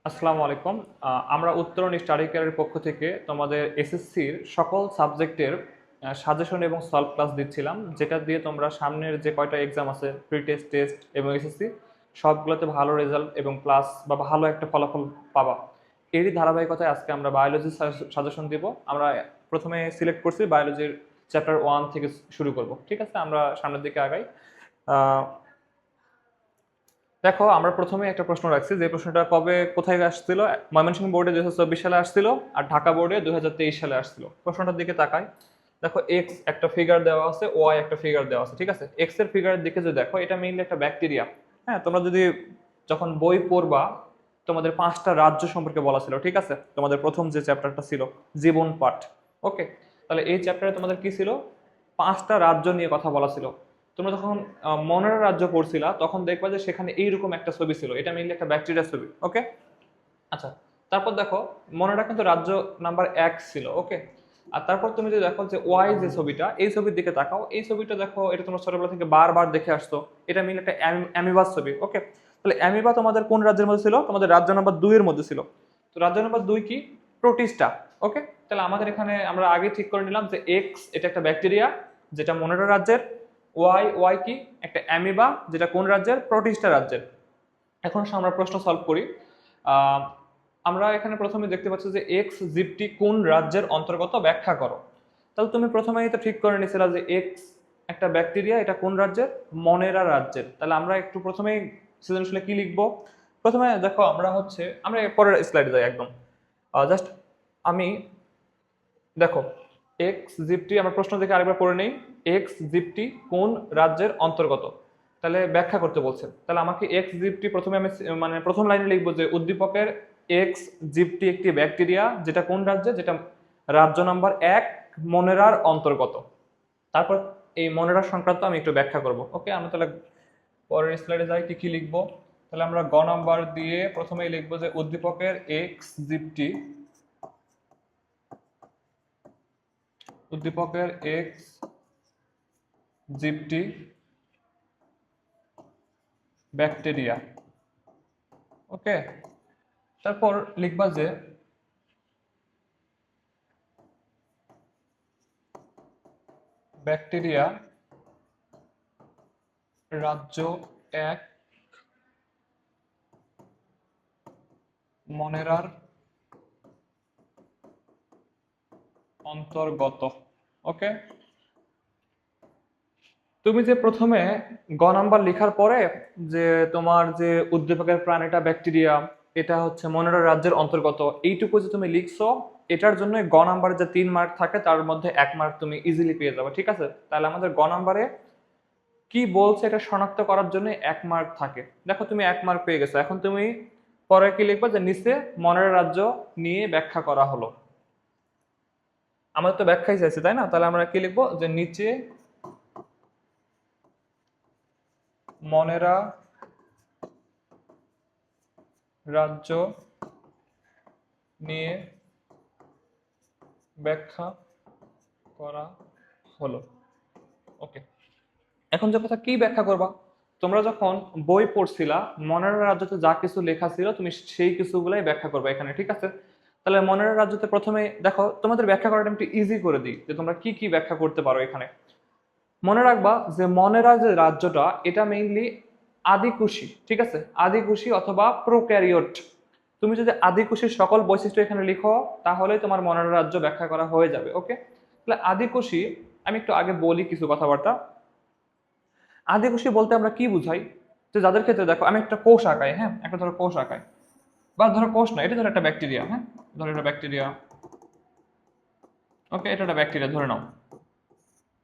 আসসালামু আলাইকুম। আমরা উত্তরণ স্টাডি কেয়ারের পক্ষ থেকে তোমাদের এসএসসির সকল সাবজেক্টের সাজেশন এবং সলভ ক্লাস দিচ্ছিলাম, যেটা দিয়ে তোমরা সামনের যে কয়টা এক্সাম আছে, প্রি টেস্ট, টেস্ট এবং এসএসসি, সবগুলোতে ভালো রেজাল্ট এবং প্লাস বা ভালো একটা ফলাফল পাবা। এরই ধারাবাহিকতায় আজকে আমরা বায়োলজির সাজেশন দিব। আমরা প্রথমে সিলেক্ট করছি বায়োলজির চ্যাপ্টার 1 থেকে শুরু করব। ঠিক আছে, আমরা সামনের দিকে আগাই। আহ, দেখো, আমরা প্রথমে একটা প্রশ্ন রাখছি, যে প্রশ্নটা কবে কোথায় আসছিল। ময়মনসিংহ বোর্ডে 2024 সালে আসছিল, আর ঢাকা বোর্ডে 2023 সালে আসছিল। প্রশ্নটার দিকে তাকাই। দেখো, এক্স একটা ফিগার দেওয়া আছে, ওয়াই একটা ফিগার দেওয়া আছে। ঠিক আছে, এক্স এর ফিগারের দিকে যদি দেখো, এটা মেইনলি একটা ব্যাকটেরিয়া। হ্যাঁ, তোমরা যদি যখন বই পড়বা, তোমাদের 5টা রাজ্য সম্পর্কে বলা ছিল। ঠিক আছে, তোমাদের প্রথম যে চ্যাপ্টারটা ছিল জীবন পাঠ। ওকে, তাহলে এই চ্যাপ্টারে তোমাদের কি ছিল? 5টা রাজ্য নিয়ে কথা বলা ছিল। তোমরা যখন মনের রাজ্য পড়ছিলা, তখন দেখবা যে সেখানে এইরকম একটা ছবি ছিল। এটা মেইনলি একটা ব্যাকটেরিয়ার ছবি। ওকে, আচ্ছা। তারপর দেখো, মনেরা কিন্তু রাজ্য নাম্বার 1 ছিল। ওকে, আর তারপর তুমি যদি দেখো যে ওয়াই যে ছবিটা, এই ছবির দিকে তাকাও। এই ছবিটা দেখো, এটা তোমরা ছোটবেলা থেকে বারবার দেখে আসতো। এটা মিলে একটা অ্যামিবাস ছবি। ওকে, তাহলে অ্যামিবা তোমাদের কোন রাজ্যের মধ্যে ছিল? তোমাদের রাজ্য নাম্বার 2 এর মধ্যে ছিল। তো রাজ্য নাম্বার 2 কি? প্রোটিস্টা। ওকে, তাহলে আমাদের এখানে আমরা আগে ঠিক করে নিলাম যে এক্স এটা একটা ব্যাকটেরিয়া, যেটা মনেরা রাজ্যের। ওয়াই, ওয়াই কি? একটা অ্যামিবা, যেটা কোন রাজ্যের? প্রোটিস্টা রাজ্যের। এখন আমরা প্রশ্ন সলভ করি। আহ, আমরা এখানে প্রথমে দেখতে পাচ্ছি যে এক্স জীবটি কোন রাজ্যের অন্তর্গত, ব্যাখ্যা করো। তাহলে তুমি প্রথমেই তো ঠিক করে নিয়েছিলে যে এক্স একটা ব্যাকটেরিয়া, এটা কোন রাজ্যের? মনেরা রাজ্যের। তাহলে আমরা একটু প্রথমেই সৃজনশীলে কি লিখবো? প্রথমে দেখো, আমরা পরের স্লাইডে যাই একদম। জাস্ট আমি, দেখো, এক্স জীবটি, আমরা প্রশ্ন দেখে আরেকবার পড়ে নেই। এক্স জীবটি কোন রাজ্যের অন্তর্গত, তাহলে ব্যাখ্যা করতে বলছে। তাহলে আমাকে এক্স জীবটি প্রথমে আমি মানে প্রথম লাইনে লিখবো যে উদ্দীপকের এক্স জীবটি একটি ব্যাকটেরিয়া, যেটা কোন রাজ্যে? যেটা রাজ্য নাম্বার 1 মনেরার অন্তর্গত। তারপর এই মনেরার সংক্রান্ত আমি একটু ব্যাখ্যা করব। ওকে, আমরা তাহলে পরের স্লাইডে যাই। কি কি লিখবো? তাহলে আমরা গ নাম্বার দিয়ে প্রথমেই লিখবো যে উদ্দীপকের এক্স জীবটি ব্যাকটেরিয়া। ওকে, তারপর লিখবা যে ব্যাকটেরিয়া রাজ্য 1 মনেরার অন্তর্গত। ওকে, তুমি যে প্রথমে গ নাম্বার লেখার পরে যে তোমার যে উদ্দীপকের প্রাণীটা ব্যাকটেরিয়া, এটা হচ্ছে মনেরা রাজ্যের অন্তর্গত, এইটুকু যে তুমি লিখছো, এটার জন্য গ নাম্বারে যে 3 মার্ক থাকে, তার মধ্যে 1 মার্ক তুমি ইজিলি পেয়ে যাবে। ঠিক আছে, তাহলে আমাদের গ নাম্বারে কি বলছে এটা শনাক্ত করার জন্য 1 মার্ক থাকে। দেখো, তুমি 1 মার্ক পেয়ে গেছো। এখন তুমি পরে কি লিখবা? যে নিচে মনের রাজ্য নিয়ে ব্যাখ্যা করা হলো। আমাদের তো ব্যাখ্যাই চাইছে, তাই না? তাহলে আমরা কি লিখবো? যে নিচে মনেরা রাজ্য নিয়ে ব্যাখ্যা করা হলো। ওকে, এখন যে কথা কি ব্যাখ্যা করবা? তোমরা যখন বই পড়ছিলা, মনের রাজ্যতে যা কিছু লেখা ছিল, তুমি সেই কিছুগুলাই ব্যাখ্যা করবে এখানে। ঠিক আছে, তাহলে মনের রাজ্যতে প্রথমে দেখো, তোমাদের ব্যাখ্যা করাটা একটু ইজি করে দিই, যে তোমরা কি কি ব্যাখ্যা করতে পারো এখানে। মনে রাখবা যে মনেরা যে রাজ্যটা, এটা মেইনলি আদিকুশি। ঠিক আছে, আদিকুশি অথবা প্রোক্যারিওট। তুমি যদি আদিকুশির সকল বৈশিষ্ট্য এখানে লিখো, তাহলে তোমার মনের রাজ্য ব্যাখ্যা করা হয়ে যাবে। ওকে, তাহলে আদিকুশি, আমি একটু আগে বলি কিছু কথাবার্তা। আদিকুশি বলতে আমরা কি বুঝাই? যে যাদের ক্ষেত্রে দেখো, আমি একটা কোষ আঁকাই। হ্যাঁ, একটা ধরো কোষ আঁকাই, বা ধরো কোষ না, এটা ধরো একটা ব্যাকটেরিয়া। হ্যাঁ, ধরো এটা ব্যাকটেরিয়া। ওকে, এটা একটা ব্যাকটেরিয়া ধরে নাও।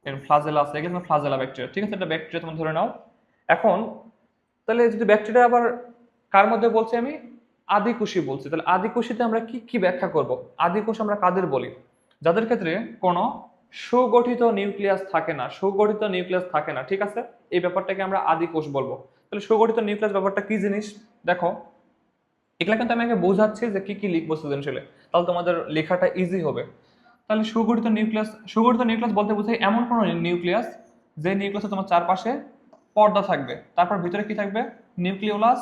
এর ফ্লাজেলা আছে, এগুলো ফ্লাজেলা ব্যাকটেরিয়া। ঠিক আছে, এটা ব্যাকটেরিয়া তুমি ধরে নাও। এখন তাহলে যদি ব্যাকটেরিয়া আবার কার মধ্যে বলছি আমি? আদিকোষী বলছি। তাহলে আদিকোষীতে আমরা কি কি ব্যাখ্যা করব? আদিকোষ আমরা কাদের বলি? যাদের ক্ষেত্রে কোনো সুগঠিত নিউক্লিয়াস থাকে না, সুগঠিত নিউক্লিয়াস থাকে না। ঠিক আছে, এই ব্যাপারটাকে আমরা আদিকোষ বলবো। তাহলে সুগঠিত নিউক্লিয়াস ব্যাপারটা কি জিনিস? দেখো, এগুলা কিন্তু আমি আগে বোঝাচ্ছি যে কি কি লিখবো সৃজনশীলে, তাহলে তোমাদের লেখাটা ইজি হবে। তাহলে সুগঠিত নিউক্লিয়াস বলতে বোঝায় এমন কোনো নিউক্লিয়াস, যে নিউক্লিয়াসে তোমার চারপাশে পর্দা থাকবে, তারপর ভিতরে কি থাকবে? নিউক্লিওলাস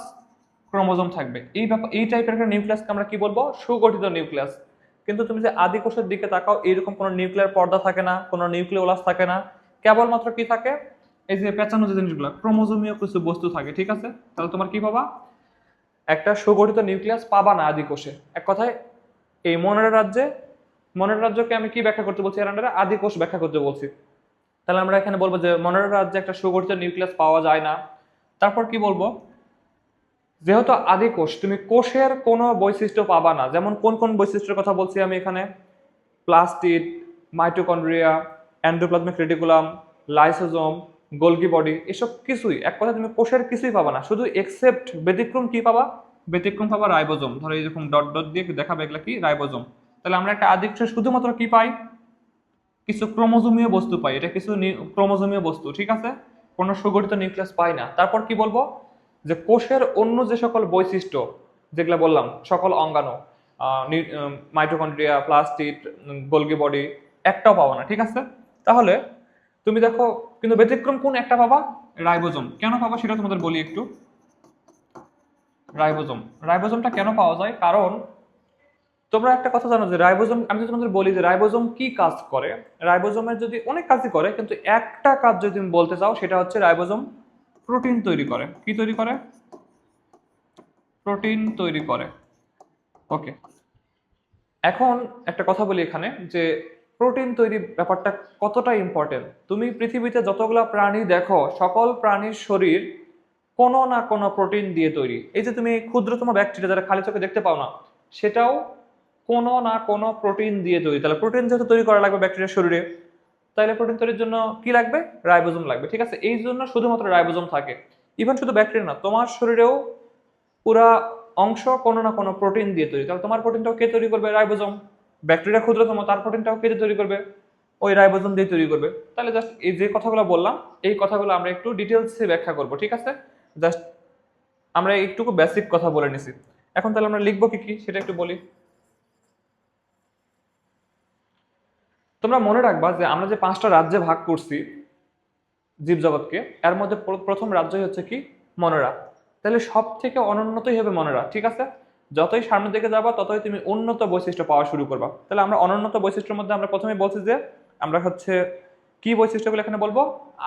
ক্রোমোজোম থাকবে। এই টাইপের একটা নিউক্লিয়াসকে আমরা কি বলবো? সুগঠিত নিউক্লিয়াস। কিন্তু তুমি যে আদি কোষের দিকে তাকাও, এরকম কোনো নিউক্লিয়ার পর্দা থাকে না, কোনো নিউক্লিওলাস থাকে না, কেবলমাত্র কি থাকে? এই যে পেঁচানো যে জিনিসগুলো, ক্রোমোজোমীয় কিছু বস্তু থাকে, ঠিক আছে? তাহলে তোমার কি পাবা? একটা সুগঠিত নিউক্লিয়াস পাবা না আদি কোষে। এক কথায় এই মনের রাজ্যকে আমি কি ব্যাখ্যা করতে বলছি? এর আন্ডারে আদি কোষ ব্যাখ্যা করতে বলছি। তাহলে আমরা এখানে বলবো যে মনের রাজ্যে একটা সুগঠিত নিউক্লিয়াস পাওয়া যায় না। তারপর কি বলবো? যেহেতু আদি কোষ, তুমি কোষের কোনো বৈশিষ্ট্য পাবা না। যেমন কোন কোন বৈশিষ্ট্যের কথা বলছি আমি এখানে? Plastid, mitochondria, endoplasmic reticulum, lysosome, Golgi body, এসব কিছুই, এক কথা তুমি কোষের কিছুই পাবা না। শুধু এক্সেপ্ট ব্যতিক্রম কি পাবা? ব্যতিক্রম পাবা রাইবোজোম। ধরো এইরকম ডট ডট দিয়ে দেখাবে, এগুলা কি? রাইবোজোম। তাহলে আমরা একটা আদি কোষে শুধুমাত্র কি পাই? কিছু ক্রোমোজোমীয় বস্তু পাই, এটা কিছু ক্রোমোজোমীয় বস্তু, ঠিক আছে? কোনো সুগঠিত নিউক্লিয়াস পাই না। তারপর কি বলবো? যে কোষের অন্য যে সকল বৈশিষ্ট্য যেগুলো বললাম, সকল অঙ্গাণু, মাইটোকন্ড্রিয়া, প্লাস্টিড, গোলগি বডি, একটাও পাবো না, ঠিক আছে? তাহলে তুমি দেখো, কিন্তু ব্যতিক্রম কোন একটা পাবা? রাইবোজোম। কেন পাবা সেটা তোমাদের বলি একটু। রাইবোজোমটা কেন পাওয়া যায়? কারণ তোমরা একটা কথা জানো যে রাইবোজোম, আমি যদি তোমাদের বলি যে রাইবোজোম কি কাজ করে, রাইবোজোমের যদি অনেক কাজই করে, কিন্তু একটা কাজ যদি তুমি বলতে চাও, সেটা হচ্ছে রাইবোজোম প্রোটিন তৈরি করে। কি তৈরি করে? প্রোটিন তৈরি করে। ওকে, এখন একটা কথা বলি এখানে, যে প্রোটিন তৈরি ব্যাপারটা কতটা ইম্পর্টেন্ট। তুমি পৃথিবীতে যতগুলা প্রাণী দেখো, সকল প্রাণীর শরীর কোনো না কোনো প্রোটিন দিয়ে তৈরি। এই যে তুমি ক্ষুদ্রতম ব্যাকটেরিয়া যারা খালি চোখে দেখতে পাও না, সেটাও কোনো না কোনো প্রোটিন দিয়ে তৈরি। তাহলে প্রোটিন যেহেতু তৈরি করা লাগবে ব্যাকটেরিয়ার শরীরে, তাহলে প্রোটিন তৈরির জন্য কি লাগবে? রাইবোজোম লাগবে, ঠিক আছে? এই জন্য শুধুমাত্র রাইবোজোম থাকে। ইভেন শুধু ব্যাকটেরিয়া না, তোমার শরীরেও পুরা অংশ কোনো না কোনো প্রোটিন দিয়ে তৈরি। তাহলে তোমার প্রোটিনটাও কে তৈরি করবে? রাইবোজোম। ব্যাকটেরিয়া ক্ষুদ্রতম, তার প্রোটিনটাও কে তৈরি করবে? ওই রাইবোজোম দিয়ে তৈরি করবে। তাহলে জাস্ট এই যে কথাগুলো বললাম, এই কথাগুলো আমরা একটু ডিটেলসে ব্যাখ্যা করব, ঠিক আছে? জাস্ট আমরা একটু বেসিক কথা বলে নিছি। এখন তাহলে আমরা লিখবো কি কি সেটা একটু বলি। তোমরা মনে রাখবা যে আমরা যে 5টা রাজ্যে ভাগ করছি জীবজগৎকে, এর মধ্যে প্রথম রাজ্যই হচ্ছে কি? মনেরা। তাহলে সব থেকে অনুন্নতই হবে মনেরা, ঠিক আছে? যতই সামনের দিকে যাবা, ততই তুমি উন্নত বৈশিষ্ট্য পাওয়া শুরু করবা। তাহলে আমরা অনুন্নত বৈশিষ্ট্যের মধ্যে আমরা প্রথমে বলছি যে আমরা হচ্ছে কি বৈশিষ্ট্যগুলো এখানে বলবো?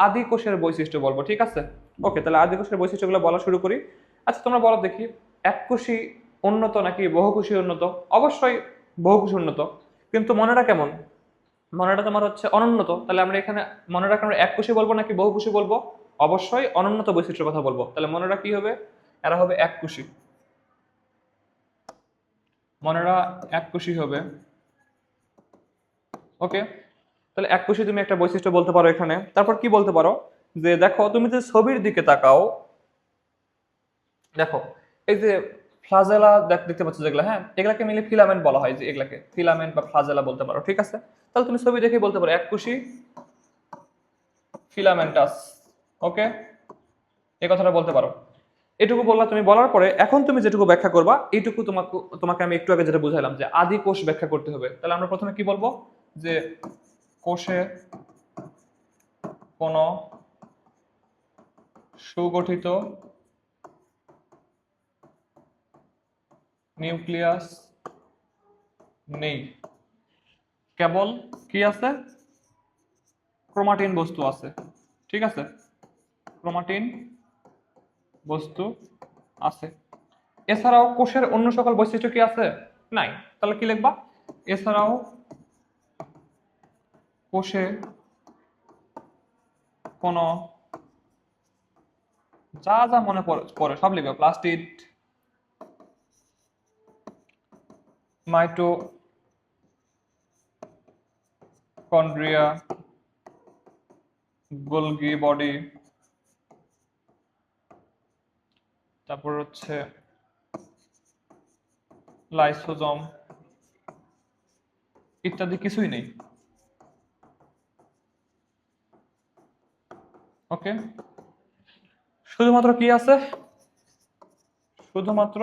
আদি কোষের বৈশিষ্ট্য বলবো, ঠিক আছে? ওকে, তাহলে আদি কোষের বৈশিষ্ট্যগুলো বলা শুরু করি। আচ্ছা, তোমরা বলো দেখি, এককোষী উন্নত নাকি বহুকোষী উন্নত? অবশ্যই বহুকোষী উন্নত। কিন্তু মনেরা কেমন? মনেটা তোমার হচ্ছে অনুন্নত। তাহলে আমরা এখানে মনে রাখা, আমরা এককোষী বলবো নাকি বহুকোষী বলবো? অবশ্যই অনুন্নত বৈশিষ্ট্যের কথা বলবো। তাহলে মনেরা কি হবে? এরা হবে এককোষী। মনেরা এককোষী হবে। ওকে, তাহলে এককোষী তুমি একটা বৈশিষ্ট্য বলতে পারো এখানে। তারপর কি বলতে পারো? যে দেখো, তুমি যে ছবির দিকে তাকাও, দেখো এই যে ফ্লাজেলা দেখতে পাচ্ছ যেগুলা, হ্যাঁ, এগুলাকে মিলে ফিলামেন্ট বলা হয়। যে এগুলাকে ফিলামেন্ট বা ফ্লাজেলা বলতে পারো, ঠিক আছে? তাহলে তুমি ছবি দেখে বলতে পারো এককোষী ফিলামেন্টাস। ওকে, এই কথাটা বলতে পারো। এটুকু বললা তুমি, বলার পরে এখন তুমি যেটুকু ব্যাখ্যা করবা, এইটুকু তোমাকে আমি একটু আগে যেটা বুঝাইলাম যে আদি কোষ ব্যাখ্যা করতে হবে। তাহলে আমরা প্রথমে কি বলবো? যে কোষে কোনো সুগঠিত নিউক্লিয়াস নেই, কেবল কি আছে? ক্রোমাটিন বস্তু আছে, ঠিক আছে? ক্রোমাটিন বস্তু আছে। এছাড়াও কোষের অন্য সকল বৈশিষ্ট্য কি আছে? নাই। তাহলে কি লিখবা? এছাড়াও কোষে কোনো, যা যা মনে পড়ে সব লিখবে। প্লাস্টিড, মাইটোকন্ড্রিয়া, গোলগি বডি, তারপর হচ্ছে লাইসোজোম, ইত্যাদি কিছুই নেই। ওকে, শুধুমাত্র কি আছে? শুধুমাত্র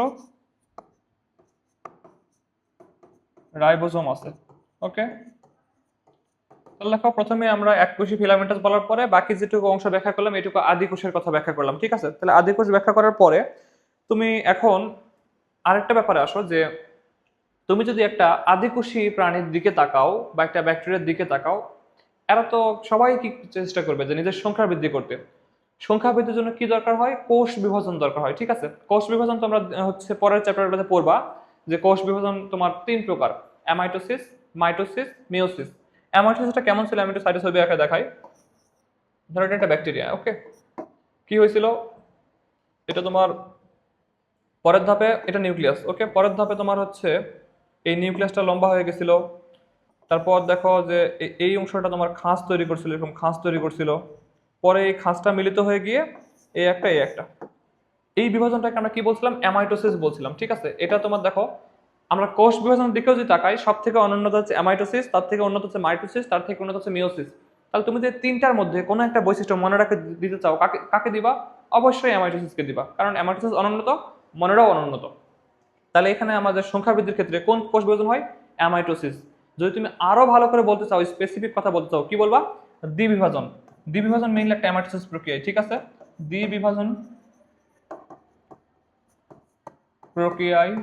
রাইবোজোম আছে। ওকে, তাহলে দেখো, প্রথমে আমরা এককোষী ফিলামেন্টাস বলার পরে বাকি যেটুকু অংশ ব্যাখ্যা করলাম, এটুকু আদি কোষের কথা ব্যাখ্যা করলাম, ঠিক আছে? তাহলে আদি কোষ ব্যাখ্যা করার পরে তুমি এখন আরেকটা ব্যাপারে আসো যে তুমি যদি একটা আদিকোষী প্রাণীর দিকে তাকাও বা একটা ব্যাকটেরিয়ার দিকে তাকাও, এরা তো সবাই কি চেষ্টা করবে যে নিজের সংখ্যা বৃদ্ধি করতে। সংখ্যা বৃদ্ধির জন্য কি দরকার হয়? কোষ বিভাজন দরকার হয়, ঠিক আছে? কোষ বিভাজন তোমরা হচ্ছে পরের চ্যাপ্টারটাতে পড়বা যে কোষ বিভাজন তোমার 3 প্রকার: অ্যামাইটোসিস, মাইটোসিস, মিওসিস। অ্যামাইটোসিসটা কেমন ছিল আমি একটু সাইডে ছবি আঁকা দেখাই। ধরো এটা একটা ব্যাকটেরিয়া, ওকে? কি হয়েছিল? এটা তোমার পরের ধাপে, এটা নিউক্লিয়াস, ওকে? পরের ধাপে তোমার হচ্ছে এই নিউক্লিয়াসটা লম্বা হয়ে গেছিল। তারপর দেখো যে এই অংশটা তোমার খাঁজ তৈরি করছিল, এরকম খাঁজ তৈরি করছিল। পরে এই খাঁজটা মিলিত হয়ে গিয়ে এই একটা এই বিভাজনটাকে আমরা কি বলছিলাম? অ্যামাইটোসিস বলছিলাম, ঠিক আছে? এটা তোমার দেখো, আমরা কোষ বিভাজনের দিকেও যদি তাকাই, সব থেকে অনুন্নত হচ্ছে অ্যামাইটোসিস, তার থেকে উন্নত হচ্ছে মাইটোসিস, তার থেকে উন্নত হচ্ছে মিওসিস। তাহলে তুমি যে তিনটার মধ্যে কোনো একটা বৈশিষ্ট্য মনে রাখে দিতে চাও, কাকে কাকে দিবা? অবশ্যই অ্যামাইটোসিসকে দিবা, কারণ অ্যামাইটোসিস অনুন্নত, মনেরাও অনুন্নত। তাহলে এখানে আমাদের সংখ্যা বৃদ্ধির ক্ষেত্রে কোন কোষ বিভাজন হয়? অ্যামাইটোসিস। যদি তুমি আরো ভালো করে বলতে চাও, স্পেসিফিক কথা বলতে চাও, কি বলবা? দ্বিবিভাজন। দ্বিবিভাজন মেইনলি একটা অ্যামাইটোসিস প্রক্রিয়া, ঠিক আছে? দ্বিবিভাজন প্রক্রিয়ায়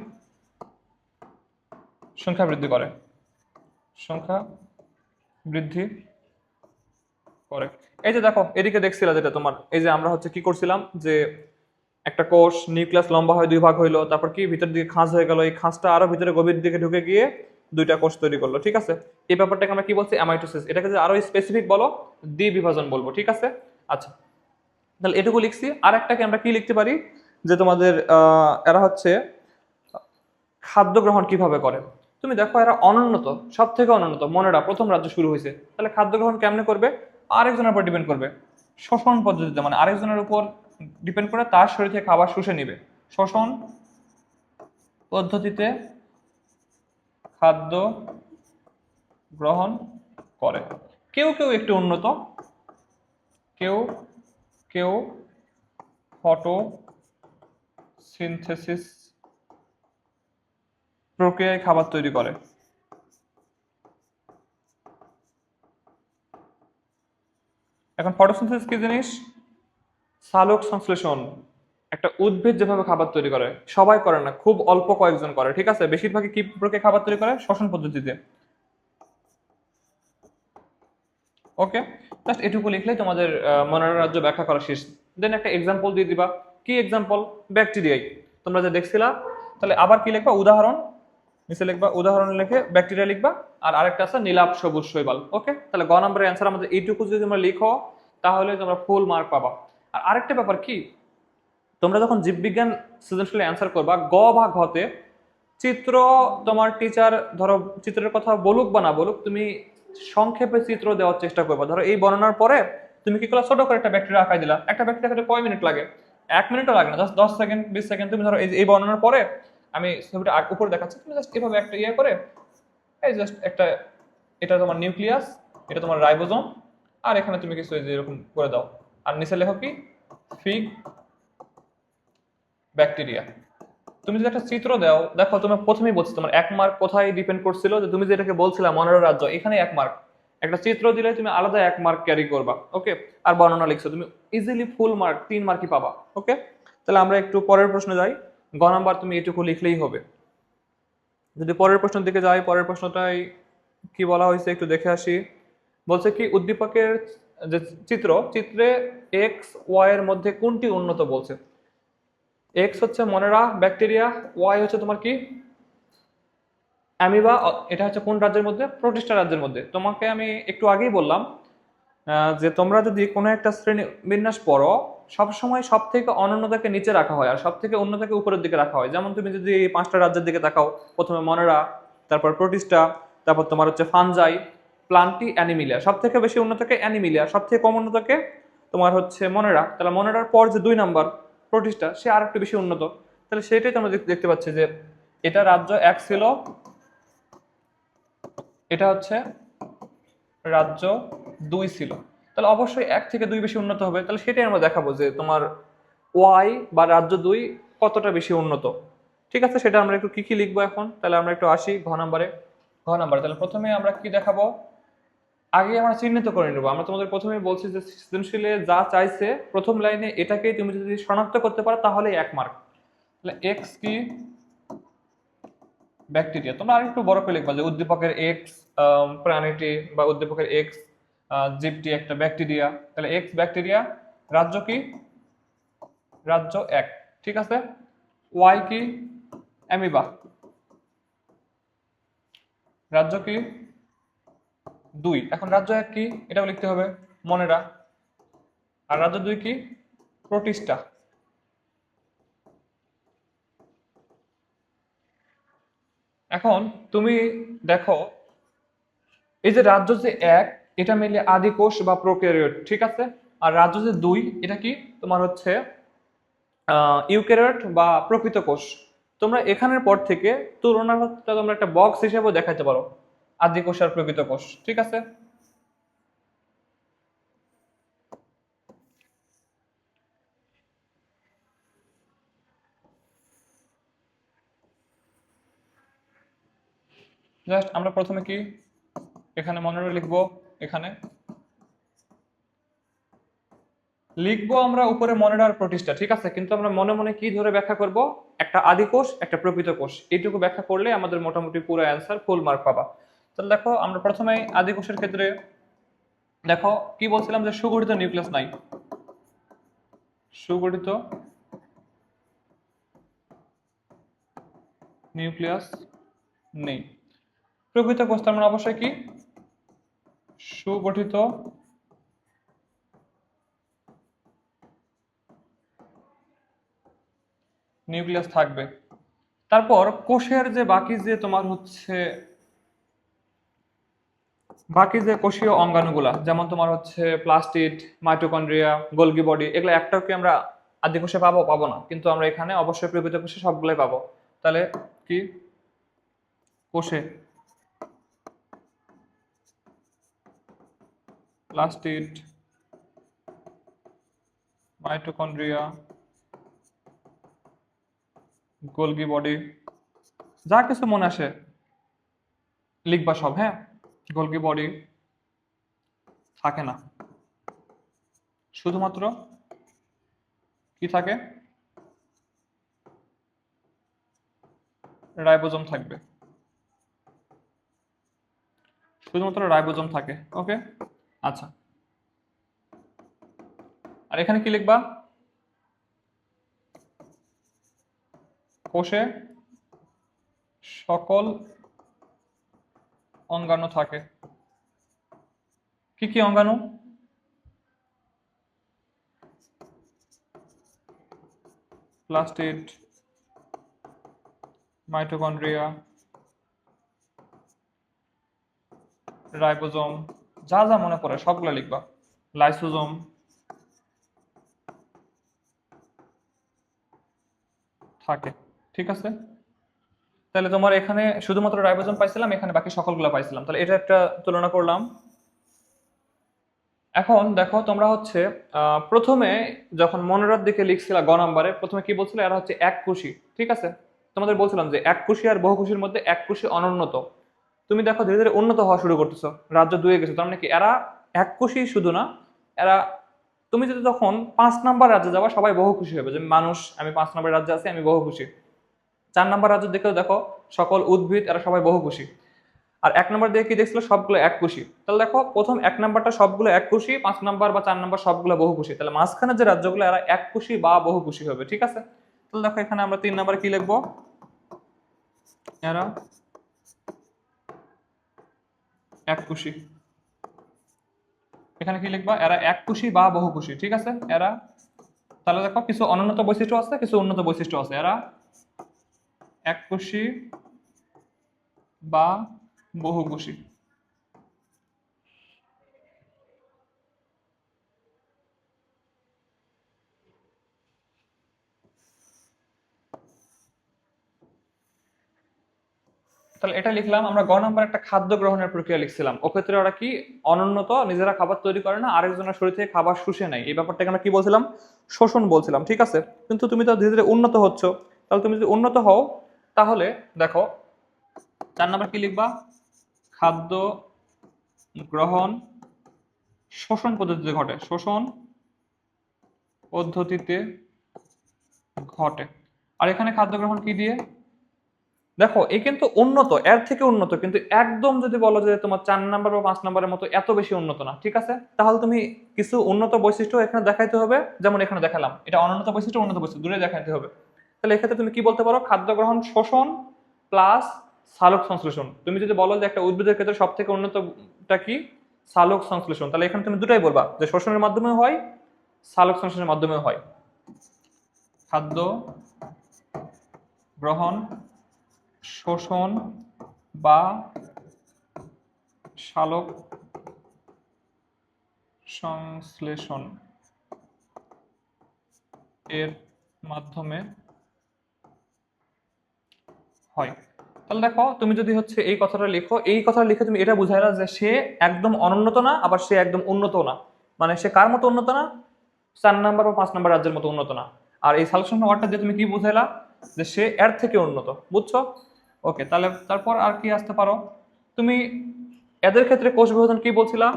সংখ্যা বৃদ্ধি করে, সংখ্যা বৃদ্ধি করে। এই যে দেখো, এদিকে দেখছিলা যেটা তোমার, এই যে আমরা হচ্ছে কি করছিলাম যে একটা কোষ নিউক্লিয়াস লম্বা হয়, 2 ভাগ হইলো, তারপর কি ভিতর দিকে খাঁজ হয়ে গেল, এই খাঁজটা আরো ভিতরে গভীর দিকে ঢুকে গিয়ে 2টা কোষ তৈরি করলো, ঠিক আছে? এই ব্যাপারটাকে আমরা কি বলছি? অ্যামাইটোসিস। এটাকে যদি আরো স্পেসিফিক বলো, দ্বিবিভাজন বলবো, ঠিক আছে? আচ্ছা, তাহলে এটুকু লিখছি। আর একটাকে আমরা কি লিখতে পারি যে তোমাদের এরা হচ্ছে খাদ্য গ্রহণ কিভাবে করে। তুমি দেখো এরা অনুন্নত, সব থেকে অনুন্নত, মনেরা প্রথম রাজ্য শুরু হয়েছে, তাহলে খাদ্য গ্রহণ কেমনে করবে? আরেকজনের উপর ডিপেন্ড করবে, শোষণ পদ্ধতিতে, মানে আরেকজনের উপর ডিপেন্ড করে তার শরীর থেকে খাবার শুষে নিবে, শোষণ পদ্ধতিতে খাদ্য গ্রহণ করে। কেউ কেউ একটু উন্নত, কেউ কেউ ফটোসিনথেসিস প্রক্রিয়ায় খাবার তৈরি করে। এখন ফটোসিনথেসিস কি জিনিস? সালোক সংশ্লেষণ। একটা উদ্ভিদ যেভাবে খাবার তৈরি করে, সবাই করে না, খুব অল্প কয়েকজন করে, ঠিক আছে? বেশিরভাগই কি প্রক্রিয়ায় খাবার তৈরি করে? শ্বসন পদ্ধতিতে। ওকে, জাস্ট এটুকু লিখলেই তোমাদের মনের রাজ্য ব্যাখ্যা করা শেষ। দেন একটা এক্সাম্পল দিয়ে দিবা। কি এক্সাম্পল? ব্যাকটেরিয়াই, তোমরা যে দেখছিলা। তাহলে আবার কি লিখবা? উদাহরণ নিচে লিখবা, উদাহরণ লিখে ব্যাকটেরিয়া লিখবা। আর আরেকটা আছে নীলাভ সবুজ শৈবাল। ওকে, তাহলে গ নম্বরের অ্যান্সার আমাদের এইটুকু যদি তোমরা লিখো, তাহলে তোমরা ফুল মার্ক পাবা। আর আরেকটা ব্যাপার কি, তোমরা যখন জীববিজ্ঞান সৃজনশীলে অ্যান্সার করবা, গ বা ঘতে চিত্র, তোমার টিচার ধরো চিত্রের কথা বলুক বা না বলুক, তুমি সংক্ষেপে চিত্র দেওয়ার চেষ্টা করবা। ধরো এই বর্ণনার পরে তুমি কি করলা? ছোট করে একটা ব্যাকটেরিয়া আঁকাই দিলা। একটা ব্যাকটেরিয়া আঁকাতে কয় মিনিট লাগে? 1 মিনিটও লাগে না, জাস্ট 10 সেকেন্ড 20 সেকেন্ড। তুমি ধরো এই বর্ণনার পরে আমি ছবিটা উপরে দেখাচ্ছি, তুমি জাস্ট এভাবে একটা ইয়ে করে, এই জাস্ট একটা, এটা তোমার নিউক্লিয়াস, এটা তোমার রাইবোজোম, আর এখানে তুমি কিছু এই যে এরকম করে দাও। আর নিচে লেখো কি? Fig bacteria. তুমি যদি একটা চিত্র দাও, দেখো তুমি প্রথমেই বলছি তোমার 1 মার্ক কোথায় ডিপেন্ড করছিল, যে তুমি যেটাকে বলছিলা মনের রাজ্য, এখানে 1 মার্ক। একটা চিত্র দিলে তুমি আলাদা 1 মার্ক ক্যারি করবা, ওকে? আর বর্ণনা লিখছো, তুমি ইজিলি ফুল মার্ক 3 মার্কই পাবা, ওকে? তাহলে আমরা একটু পরের প্রশ্নে যাই। গ নাম্বার তুমি এটুকু লিখলেই হবে। যদি পরের প্রশ্নের দিকে যাই, পরের প্রশ্নটাই কি বলা হয়েছে একটু দেখে আসি। বলছে কি উদ্দীপকের যে চিত্রে এক্স ওয়াই এর মধ্যে কোনটি উন্নত বলছে। এক্স হচ্ছে মনেরা ব্যাকটেরিয়া, ওয়াই হচ্ছে তোমার কি? অ্যামিবা। এটা হচ্ছে কোন রাজ্যের মধ্যে? প্রোটিস্টা রাজ্যের মধ্যে। তোমাকে আমি একটু আগেই বললাম যে তোমরা যদি কোনো একটা শ্রেণী বিন্যাস পড়ো, সবসময় সব থেকে অনন্যতাকে নিচে রাখা হয় আর সব থেকে উন্নতকে উপরের দিকে রাখা হয়। যেমন তুমি যদি এই 5টা রাজ্যের দিকে তাকাও, প্রথমে মনেরা, তারপর প্রোটিস্টা, তারপর তোমার হচ্ছে ফানজাই, প্লান্টি, অ্যানিমিলিয়া। সব থেকে বেশি উন্নতকে অ্যানিমিলিয়া, সব থেকে কম উন্নতকে তোমার হচ্ছে মনেরা। তাহলে মনেরার পর যে 2 নাম্বার প্রোটিস্টা, সে আর একটু বেশি উন্নত। তাহলে সেটাই তোমরা দেখতে পাচ্ছি যে এটা রাজ্য 1 ছিল, এটা হচ্ছে রাজ্য 2 ছিল। তাহলে অবশ্যই 1 থেকে 2 বেশি উন্নত হবে। তাহলে সেটাই আমরা দেখাবো যে তোমার ওয়াই বা রাজ্য 2 কতটা বেশি উন্নত। ঠিক আছে, সেটা আমরা একটু কি কি লিখবো এখন। তাহলে আমরা একটু আসি ঘ নাম্বারে। তাহলে প্রথমে আমরা কি দেখাবো? আগে আমরা চিহ্নিত করে নেবো। আমরা তোমাদের প্রথমেই বলছি যে সৃজনশীলে যা চাইছে প্রথম লাইনে, এটাকেই তুমি যদি শনাক্ত করতে পারো তাহলেই 1 মার্ক। তাহলে এক্স কি ব্যাকটেরিয়া। তোমরা আরেকটু বড় করে লিখবা যে উদ্দীপকের এক্স প্রাণীটি বা উদ্দীপকের এক্স জীবটি একটা ব্যাকটেরিয়া। তাহলে এক্স ব্যাকটেরিয়া, রাজ্য কি, রাজ্য এক, ঠিক আছে। ওয়াই কি অ্যামিবা, রাজ্য কি দুই। এখন রাজ্য এক কি এটাও লিখতে হবে, মনেরা। আর রাজ্য দুই কি, প্রোটিস্টা। এখন তুমি দেখো এই যে রাজ্য যে এক, এটা মিলে আদি কোষ বা প্রোক্যারিওট, ঠিক আছে। আর রাজ্য যে দুই, এটা কি তোমার হচ্ছে ইউক্যারিওট বা প্রকৃত কোষ। তোমরা এখানের পর থেকে তুলনাটা তোমরা একটা বক্স হিসেবে দেখাতে পারো, আদি কোষ আর প্রকৃত কোষ, ঠিক আছে। জাস্ট আমরা প্রথমে কি এখানে মনে লিখবো, এখানে লিখবো আমরা উপরে মনোডার প্রতিষ্ঠা, ঠিক আছে। কিন্তু আমরা মনে মনে কি ধরে ব্যাখ্যা করব, একটা আদি কোষ একটা প্রকৃত কোষ, এইটুকু ব্যাখ্যা করলে আমাদের মোটামুটি পুরো অ্যান্সার ফুল মার্ক পাবা। তাহলে দেখো আমরা প্রথমে আদি কোষের ক্ষেত্রে দেখো কি বলছিলাম যে সুগঠিত নিউক্লিয়াস নাই, সুগঠিত নিউক্লিয়াস নেই। প্রকৃত কোষ তার মানে অবশ্যই কি সুগঠিত নিউক্লিয়াস থাকবে। তারপর কোষের যে বাকি যে তোমার হচ্ছে বাকি যে কোষীয় অঙ্গাণুগুলা, যেমন তোমার হচ্ছে প্লাস্টিড, মাইটোকন্ড্রিয়া, গোলগি বডি, এগুলো একটাও কি আমরা আদি কোষে পাবো? পাবো না। কিন্তু আমরা এখানে অবশ্যই প্রকৃত কোষে সবগুলোই পাবো। তাহলে কি কোষে প্লাস্টিড, মাইটোকন্ড্রিয়া, গোলগি বডি, যা কিছু মনে আসে লিখবা সব, হ্যাঁ। গোলগি বডি থাকে না, শুধুমাত্র কি থাকে, রাইবোজোম থাকবে, শুধুমাত্র রাইবোজোম থাকে। ওকে, আচ্ছা। আর এখানে কি লিখবা, কোষে সকল অঙ্গাণু থাকে। কি কি অঙ্গাণু? প্লাস্টিড, মাইটোকন্ড্রিয়া, রাইবোজোম, যা যা মনে পড়ে সবগুলো লিখবা। লাইসোজোম থাকে, ঠিক আছে। তাহলে তোমার এখানে শুধুমাত্র রাইবোজোম পাইছিলাম, এখানে বাকি সকলগুলো পাইছিলাম। তাহলে এটা একটা তুলনা করলাম। এখন দেখো তোমরা হচ্ছে প্রথমে যখন মনোরার দিকে লিখছিলা গ নাম্বারে, প্রথমে কি বলছিল, এরা হচ্ছে এক কোষী, ঠিক আছে। তোমাদের বলছিলাম যে এক কোষী আর বহু কোষীর মধ্যে এক কোষী অনুন্নত। তুমি দেখো ধীরে ধীরে উন্নত হওয়া শুরু করতেছো, রাজ্য দুয়ে গেছে। তার মানে কি এরা এক কোষী শুধু না, এরা, তুমি যদি তখন 5 নাম্বার রাজ্যে যাবা সবাই বহু খুশি হবে, যে মানুষ, আমি 5 নাম্বার রাজ্যে আছি, আমি বহু খুশি। 4 নাম্বার রাজ্য দেখেও দেখো সকল উদ্ভিদ, এরা সবাই বহু খুশি। আর 1 নাম্বার দিয়ে কি দেখছিল, সবগুলো এক কোষী। তাহলে দেখো প্রথম 1 নাম্বারটা সবগুলো এক কোষী, 5 নাম্বার বা 4 নাম্বার সবগুলো বহু কোষী। তাহলে মাঝখানে যে রাজ্যগুলো এরা এক কোষী বা বহু কোষী হবে, ঠিক আছে। তাহলে দেখো এখানে আমরা 3 নাম্বারে কি লিখবো, এরা এক কোষী। এখানে কি লিখবা, এরা এক কোষী বা বহু কোষী, ঠিক আছে। এরা, তাহলে দেখো কিছু অনুন্নত বৈশিষ্ট্য আছে, কিছু উন্নত বৈশিষ্ট্য আছে। এরা এক কোষী বা বহু কোষী। তাহলে এটা লিখলাম আমরা। গ নাম্বার একটা খাদ্য গ্রহণের প্রক্রিয়া লিখছিলাম, ওক্ষেত্রে ওরা কি অনুন্নত, নিজেরা খাবার তৈরি করে না, আরেকজনের শরীর থেকে খাবার শুষে নেয়। এই ব্যাপারটাকে আমরা কি বলছিলাম, শোষণ বলছিলাম, ঠিক আছে। কিন্তু তুমি তো ধীরে ধীরে উন্নত হচ্ছ, তাহলে তুমি যদি উন্নত হও, তাহলে দেখো 4 নাম্বার কি লিখবা, খাদ্য গ্রহণ শোষণ পদ্ধতিতে ঘটে, শোষণ পদ্ধতিতে ঘটে। আর এখানে খাদ্য গ্রহণ কি দিয়ে? দেখো এই কিন্তু উন্নত, এর থেকে উন্নত, কিন্তু একদম যদি বলো যে তোমার 4 নাম্বার বা 5 নাম্বারের মতো এত বেশি উন্নত না, ঠিক আছে? তাহলে তুমি কিছু উন্নত বৈশিষ্ট্য এখানে দেখাইতে হবে, যেমন এখানে দেখালাম, এটা অনুন্নত বৈশিষ্ট্য উন্নত বৈশিষ্ট্য দূরে দেখাইতে হবে। তাহলে এক্ষেত্রে তুমি কি বলতে পারো? খাদ্য গ্রহণ শোষণ প্লাস সালোক সংশ্লেষণ। তুমি যদি বলো যে একটা উদ্ভিদের ক্ষেত্রে সব থেকে উন্নতটা কি, সালোক সংশ্লেষণ, তাহলে এখানে তুমি দুটাই বলবা, যে শোষণের মাধ্যমে হয়, সালোক সংশ্লেষণের মাধ্যমে হয়। খাদ্য গ্রহণ, শোষণ বা সালোক সংশ্লেষণ এর মাধ্যমে হয়। তাহলে দেখো তুমি যদি হচ্ছে এই কথাটা লিখো, এই কথাটা লিখে তুমি এটা বুঝাইলা যে সে একদম অনুন্নত না, আবার সে একদম উন্নত না। মানে সে কার মতো উন্নত না? 4 নাম্বার বা 5 নাম্বার রাজ্যের মতো উন্নত না। আর এই সালেকশন ওয়ার্ডটা দিয়ে তুমি কি বুঝাইলা? যে সে এর থেকে উন্নত। বুঝছো? ওকে, তাহলে তারপর আর কি আসতে পারো তুমি? এদের ক্ষেত্রে কোষ বিভাজন কি বলছিলা?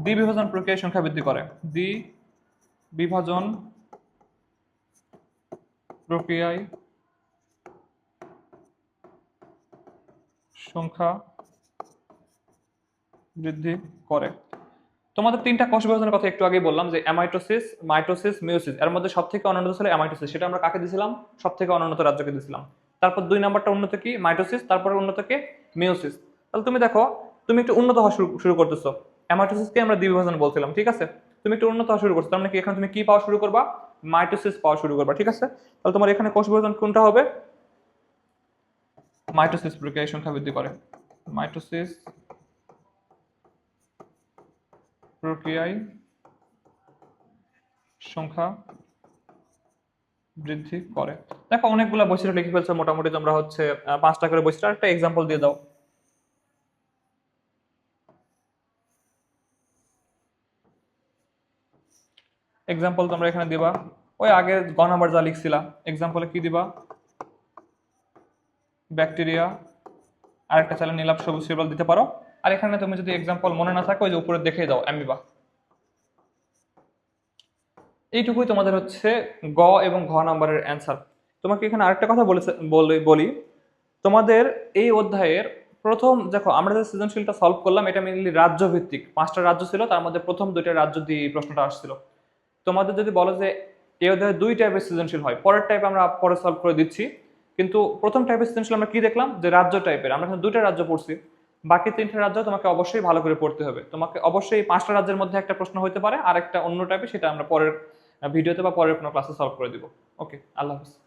দ্বিবিভাজন প্রক্রিয়ায় সংখ্যা বৃদ্ধি করে। দ্বিবিভাজন প্রক্রিয়ায় সংখ্যা বৃদ্ধি করে। তোমাদের 3টা কোষ বিভাজনের কথা একটু আগেই বললাম, যে অ্যামাইটোসিস, মাইটোসিস, মিওসিস। এর মধ্যে সবথেকে অনুন্নত ছিল অ্যামাইটোসিস, সেটা আমরা কাকে দিয়েছিলাম? সবথেকে অনুন্নত রাজ্যকে দিয়েছিলাম। তারপর 2 নাম্বারটা উন্নত কি? মাইটোসিস। তারপরে উন্নত কে? মিওসিস। তাহলে তুমি দেখো, তুমি একটু উন্নত হওয়া শুরু করতেছো। অ্যামাইটোসিসকে আমরা দ্বিবিভাজন বলছিলাম, ঠিক আছে? তুমি একটু উন্নত হওয়া শুরু করছো, তার মানে কি এখানে তুমি কি পাওয়া শুরু করবা? মাইটোসিস পাওয়া শুরু করবা, ঠিক আছে? তাহলে তোমার এখানে কোষ বিভাজন কোনটা হবে? মাইটোসিস প্রক্রিয়ায় সংখ্যা বৃদ্ধি করে। মাইটোসিস প্রক্রিয়ায় সংখ্যা বৃদ্ধি করে। দেখো অনেকগুলো বৈশিষ্ট্য লিখে ফেলছো মোটামুটি তোমরা, হচ্ছে 5টা করে বৈশিষ্ট্য। একটা এক্সাম্পল দিয়ে দাও। এক্সাম্পল তোমরা এখানে দিবা ওই আগে গ নাম্বার যা লিখছিলা, এক্সাম্পলে কি দিবা? ব্যাকটেরিয়া, আরেকটা চাইলে নীলাভ সবুজ শিরবল দিতে পারো। আর এখানে তুমি যদি এক্সাম্পল মনে না থাকে, ওই যে উপরে দেখে দাও অ্যামিবা। এইটুকুই তোমাদের হচ্ছে গ এবং ঘ নাম্বারের অ্যান্সার। তোমাকে এখানে আরেকটা কথা বলি, তোমাদের এই অধ্যায়ের প্রথম, দেখো আমরা যে সৃজনশীলটা সলভ করলাম, এটা মেইনলি রাজ্য ভিত্তিক। 5টা রাজ্য ছিল, তার মধ্যে প্রথম 2টা রাজ্য দিয়ে এই প্রশ্নটা আসছিল। তোমাদের যদি বলো যে এই অধ্যায়ে 2 টাইপের সৃজনশীল হয়, পরের টাইপ আমরা পরে সলভ করে দিচ্ছি, কিন্তু প্রথম টাইপের সৃজনশীল আমরা কি দেখলাম? যে রাজ্য টাইপের। আমরা এখানে 2টা রাজ্য পড়ছি, বাকি 3টা রাজ্য তোমাকে অবশ্যই ভালো করে পড়তে হবে। তোমাকে অবশ্যই 5টা রাজ্যের মধ্যে একটা প্রশ্ন হতে পারে, আর একটা অন্য টাইপের, সেটা আমরা পরের ভিডিওতে বা পরের কোনো ক্লাসে সলভ করে দিব। ওকে, আল্লাহ হাফিজ।